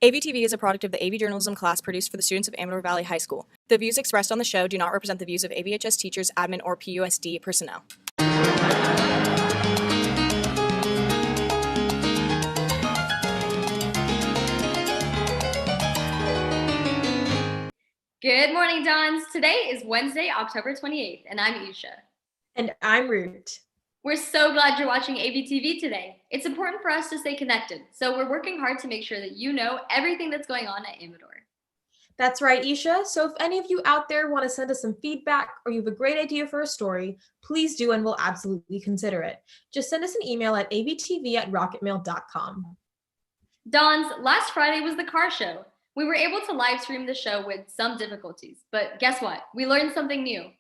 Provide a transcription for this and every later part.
AVTV is a product of the AV journalism class produced for the students of Amador Valley High School. The views expressed on the show do not represent the views of AVHS teachers, admin, or PUSD personnel. Good morning, Dons. Today is Wednesday, October 28th, and I'm Isha. And I'm Root. We're so glad you're watching AVTV today. It's important for us to stay connected, so we're working hard to make sure that you know everything that's going on at Amador. That's right, Isha. So if any of you out there want to send us some feedback or you have a great idea for a story, please do and we'll absolutely consider it. Just send us an email at avtv@rocketmail.com. Dons, last Friday was the car show. We were able to live stream the show with some difficulties, but guess what? We learned something new.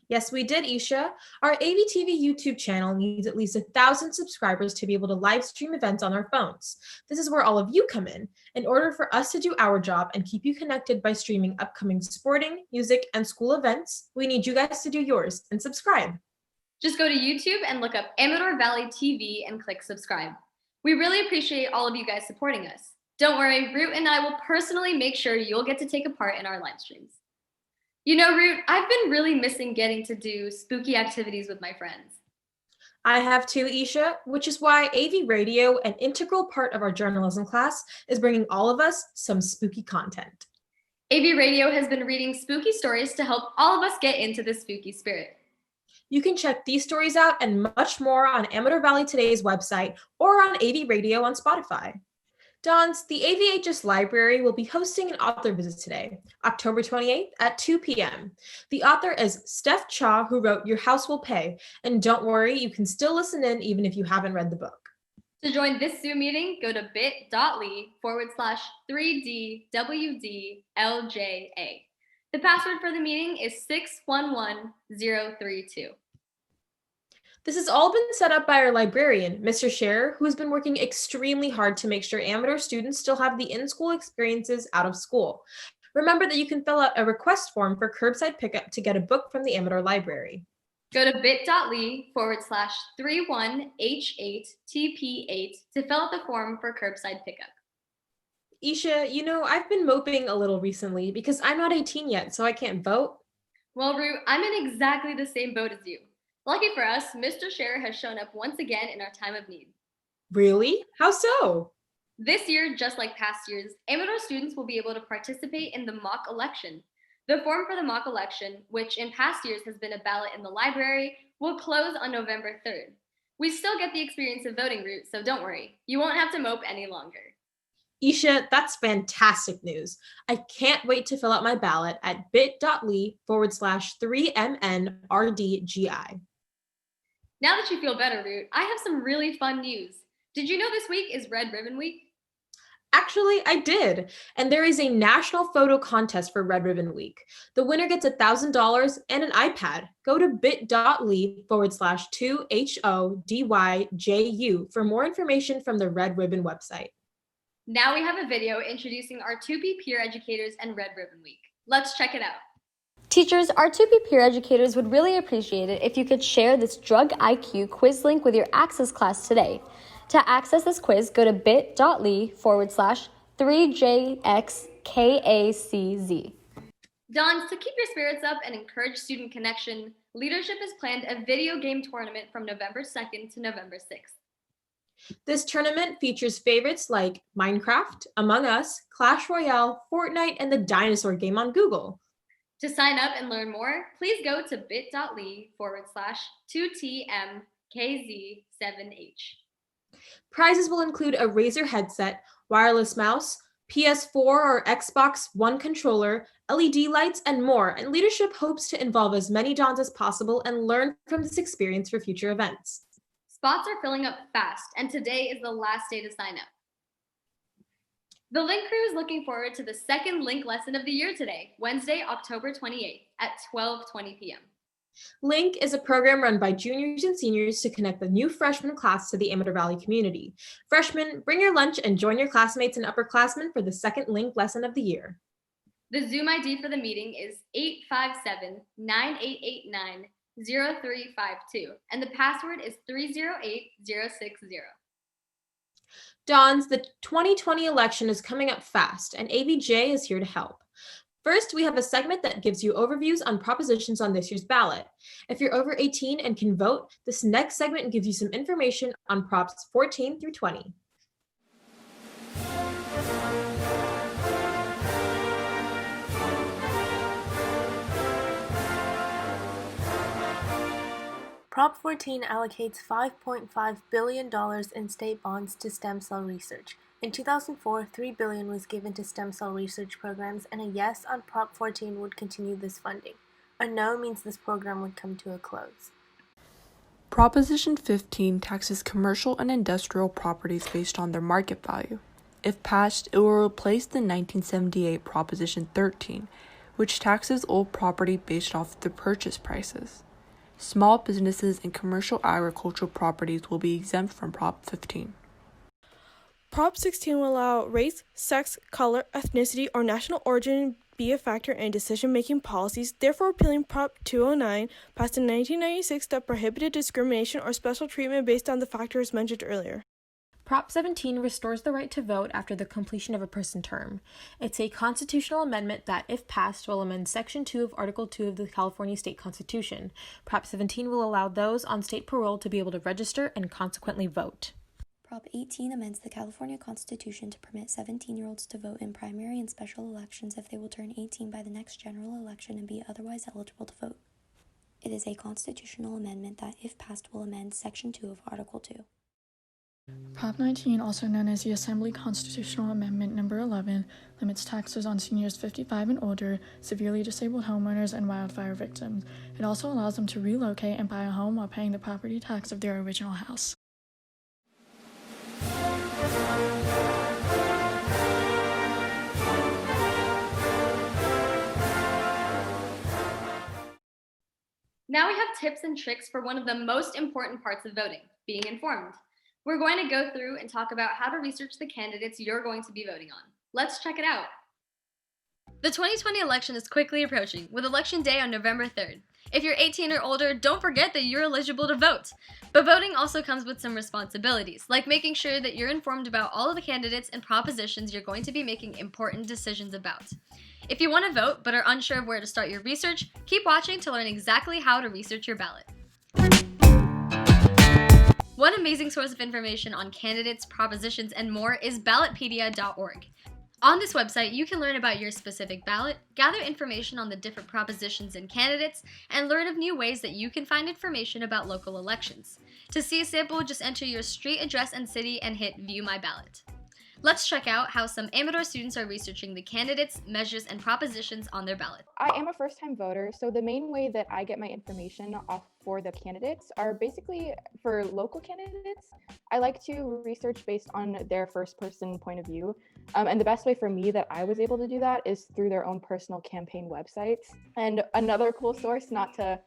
Yes, we did, Isha. Our AVTV YouTube channel needs at least 1,000 subscribers to be able to live stream events on our phones. This is where all of you come in order for us to do our job and keep you connected by streaming upcoming sporting, music, and school events. We need you guys to do yours and subscribe. Just go to YouTube and look up Amador Valley TV and click subscribe. We really appreciate all of you guys supporting us. Don't worry, Root and I will personally make sure you'll get to take a part in our live streams. You know, Root, I've been really missing getting to do spooky activities with my friends. I have too, Isha, which is why AV Radio, an integral part of our journalism class, is bringing all of us some spooky content. AV Radio has been reading spooky stories to help all of us get into the spooky spirit. You can check these stories out and much more on Amador Valley Today's website or on AV Radio on Spotify. Dons, the AVHS Library will be hosting an author visit today, October 28th at 2 p.m. The author is Steph Cha, who wrote Your House Will Pay. And don't worry, you can still listen in even if you haven't read the book. To join this Zoom meeting, go to bit.ly/3DWDLJA. The password for the meeting is 611032. This has all been set up by our librarian, Mr. Scherer, who has been working extremely hard to make sure Amador students still have the in-school experiences out of school. Remember that you can fill out a request form for curbside pickup to get a book from the Amador Library. Go to bit.ly/31H8TP8 to fill out the form for curbside pickup. Isha, you know, I've been moping a little recently because I'm not 18 yet, so I can't vote. Well, Root, I'm in exactly the same boat as you. Lucky for us, Mr. Scherer has shown up once again in our time of need. Really? How so? This year, just like past years, Amador students will be able to participate in the mock election. The form for the mock election, which in past years has been a ballot in the library, will close on November 3rd. We still get the experience of voting, Root, so don't worry. You won't have to mope any longer. Isha, that's fantastic news. I can't wait to fill out my ballot at bit.ly/3MNRDGI. Now that you feel better, Root, I have some really fun news. Did you know this week is Red Ribbon Week? Actually, I did. And there is a national photo contest for Red Ribbon Week. The winner gets $1,000 and an iPad. Go to bit.ly/2HODYJU for more information from the Red Ribbon website. Now we have a video introducing our 2P peer educators and Red Ribbon Week. Let's check it out. Teachers, our 2P peer educators would really appreciate it if you could share this Drug IQ quiz link with your Access class today. To access this quiz, go to bit.ly/3JXKACZ. Dons, to keep your spirits up and encourage student connection, leadership has planned a video game tournament from November 2nd to November 6th. This tournament features favorites like Minecraft, Among Us, Clash Royale, Fortnite, and the dinosaur game on Google. To sign up and learn more, please go to bit.ly/2TMKZ7H. Prizes will include a Razer headset, wireless mouse, PS4 or Xbox One controller, LED lights, and more, and leadership hopes to involve as many Dons as possible and learn from this experience for future events. Spots are filling up fast, and today is the last day to sign up. The Link crew is looking forward to the second Link lesson of the year today, Wednesday, October 28th at 12:20 p.m. Link is a program run by juniors and seniors to connect the new freshman class to the Amador Valley community. Freshmen, bring your lunch and join your classmates and upperclassmen for the second Link lesson of the year. The Zoom ID for the meeting is 857-9889-0352, and the password is 308060. Dons, the 2020 election is coming up fast, and AVJ is here to help. First, we have a segment that gives you overviews on propositions on this year's ballot. If you're over 18 and can vote, this next segment gives you some information on Props 14 through 20. Prop 14 allocates $5.5 billion in state bonds to stem cell research. In 2004, $3 billion was given to stem cell research programs, and a yes on Prop 14 would continue this funding. A no means this program would come to a close. Proposition 15 taxes commercial and industrial properties based on their market value. If passed, it will replace the 1978 Proposition 13, which taxes old property based off the purchase prices. Small businesses and commercial agricultural properties will be exempt from Prop 15. Prop 16 will allow race, sex, color, ethnicity, or national origin be a factor in decision-making policies, therefore repealing Prop 209, passed in 1996 that prohibited discrimination or special treatment based on the factors mentioned earlier. Prop 17 restores the right to vote after the completion of a prison term. It's a constitutional amendment that, if passed, will amend Section 2 of Article 2 of the California State Constitution. Prop 17 will allow those on state parole to be able to register and consequently vote. Prop 18 amends the California Constitution to permit 17-year-olds to vote in primary and special elections if they will turn 18 by the next general election and be otherwise eligible to vote. It is a constitutional amendment that, if passed, will amend Section 2 of Article 2. Prop 19, also known as the Assembly Constitutional Amendment Number 11, limits taxes on seniors 55 and older, severely disabled homeowners, and wildfire victims. It also allows them to relocate and buy a home while paying the property tax of their original house. Now we have tips and tricks for one of the most important parts of voting, being informed. We're going to go through and talk about how to research the candidates you're going to be voting on. Let's check it out. The 2020 election is quickly approaching, with Election Day on November 3rd. If you're 18 or older, don't forget that you're eligible to vote. But voting also comes with some responsibilities, like making sure that you're informed about all of the candidates and propositions you're going to be making important decisions about. If you want to vote but are unsure of where to start your research, keep watching to learn exactly how to research your ballot. One amazing source of information on candidates, propositions, and more is ballotpedia.org. On this website, you can learn about your specific ballot, gather information on the different propositions and candidates, and learn of new ways that you can find information about local elections. To see a sample, just enter your street address and city and hit View My Ballot. Let's check out how some Amador students are researching the candidates, measures, and propositions on their ballot. I am a first-time voter, so the main way that I get my information off for the candidates are basically for local candidates. I like to research based on their first-person point of view, and the best way for me that I was able to do that is through their own personal campaign websites. And another cool source, not to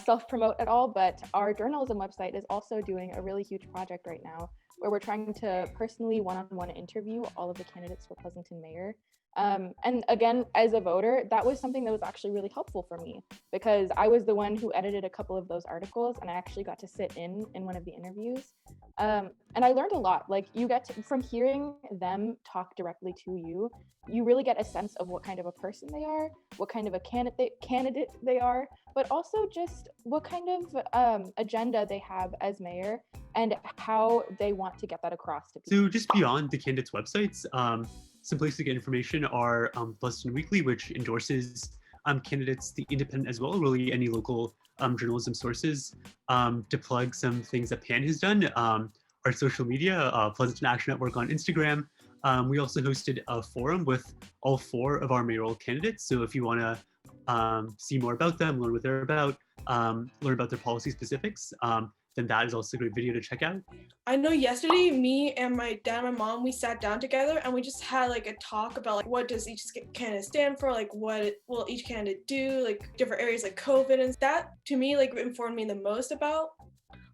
self-promote at all, but our journalism website is also doing a really huge project right now where we're trying to personally one-on-one interview all of the candidates for Pleasanton mayor. And again, as a voter, that was something that was actually really helpful for me because I was the one who edited a couple of those articles and I actually got to sit in one of the interviews. And I learned a lot. Like you get to, from hearing them talk directly to you, you really get a sense of what kind of a person they are, what kind of a candidate they are, but also just what kind of agenda they have as mayor and how they want to get that across to people. So just beyond the candidates' websites, some places to get information are Pleasanton Weekly, which endorses candidates, The Independent as well, really any local journalism sources. To plug some things that PAN has done, our social media, Pleasanton Action Network on Instagram. We also hosted a forum with all 4 of our mayoral candidates. So if you want to see more about them, learn what they're about, learn about their policy specifics, then that is also a great video to check out. I know yesterday, me and my dad and my mom, we sat down together and we just had like a talk about like what does each candidate stand for, like what will each candidate do, like different areas like COVID, and that to me like informed me the most about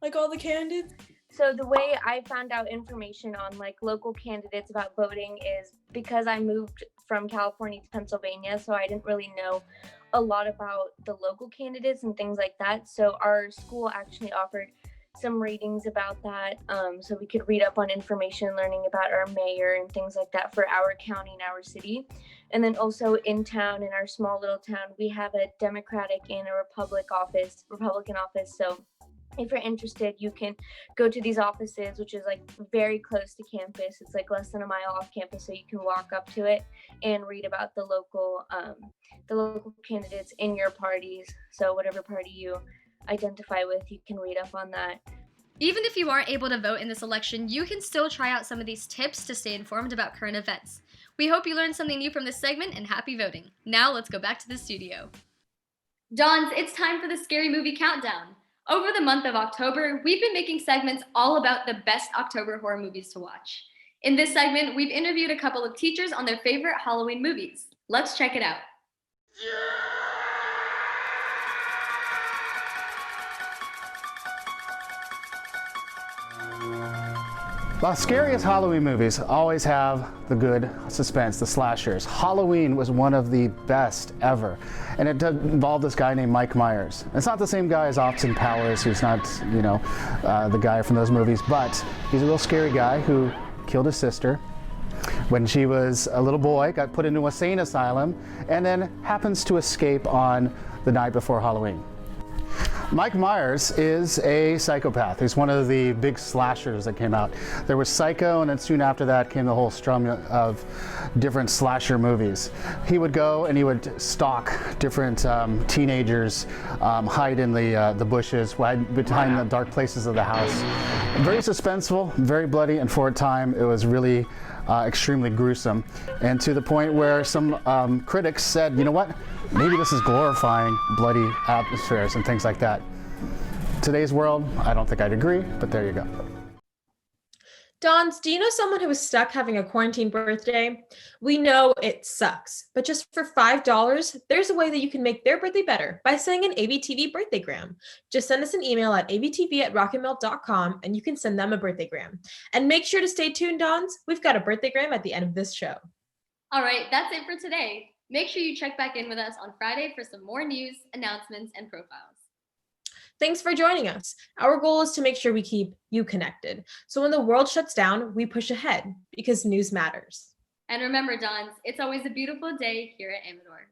like all the candidates. So the way I found out information on like local candidates about voting is because I moved from California to Pennsylvania, so I didn't really know a lot about the local candidates and things like that. So our school actually offered some readings about that, so we could read up on information, learning about our mayor and things like that for our county and our city. And then also in town, in our small little town, we have a Democratic and a Republican office. So if you're interested, you can go to these offices, which is like very close to campus. It's like less than a mile off campus, so you can walk up to it and read about the local candidates in your parties. So whatever party you identify with, you can read up on that. Even if you aren't able to vote in this election, you can still try out some of these tips to stay informed about current events. We hope you learned something new from this segment, and happy voting. Now let's go back to the studio. Dons, it's time for the Scary Movie Countdown. Over the month of October, we've been making segments all about the best October horror movies to watch. In this segment, we've interviewed a couple of teachers on their favorite Halloween movies. Let's check it out. The scariest Halloween movies always have the good suspense, the slashers. Halloween was one of the best ever, and it involved this guy named Mike Myers. It's not the same guy as Austin Powers, who's not, the guy from those movies, but he's a real scary guy who killed his sister when she was a little boy, got put into a sane asylum, and then happens to escape on the night before Halloween. Mike Myers is a psychopath. He's one of the big slashers that came out. There was Psycho, and then soon after that came the whole strum of different slasher movies. He would go and he would stalk different teenagers, hide in the bushes, hide behind the dark places of the house. Very suspenseful, very bloody, and for a time it was really extremely gruesome, and to the point where some critics said, you know what, maybe this is glorifying bloody atmospheres and things like that. Today's world, I don't think I'd agree, but there you go. Dons, do you know someone who is stuck having a quarantine birthday? We know it sucks, but just for $5, there's a way that you can make their birthday better by sending an ABTV birthdaygram. Just send us an email at abtv@rockandmelt.com and you can send them a birthdaygram. And make sure to stay tuned, Dons. We've got a birthdaygram at the end of this show. All right, that's it for today. Make sure you check back in with us on Friday for some more news, announcements, and profiles. Thanks for joining us. Our goal is to make sure we keep you connected. So when the world shuts down, we push ahead because news matters. And remember, Dons, it's always a beautiful day here at Amador.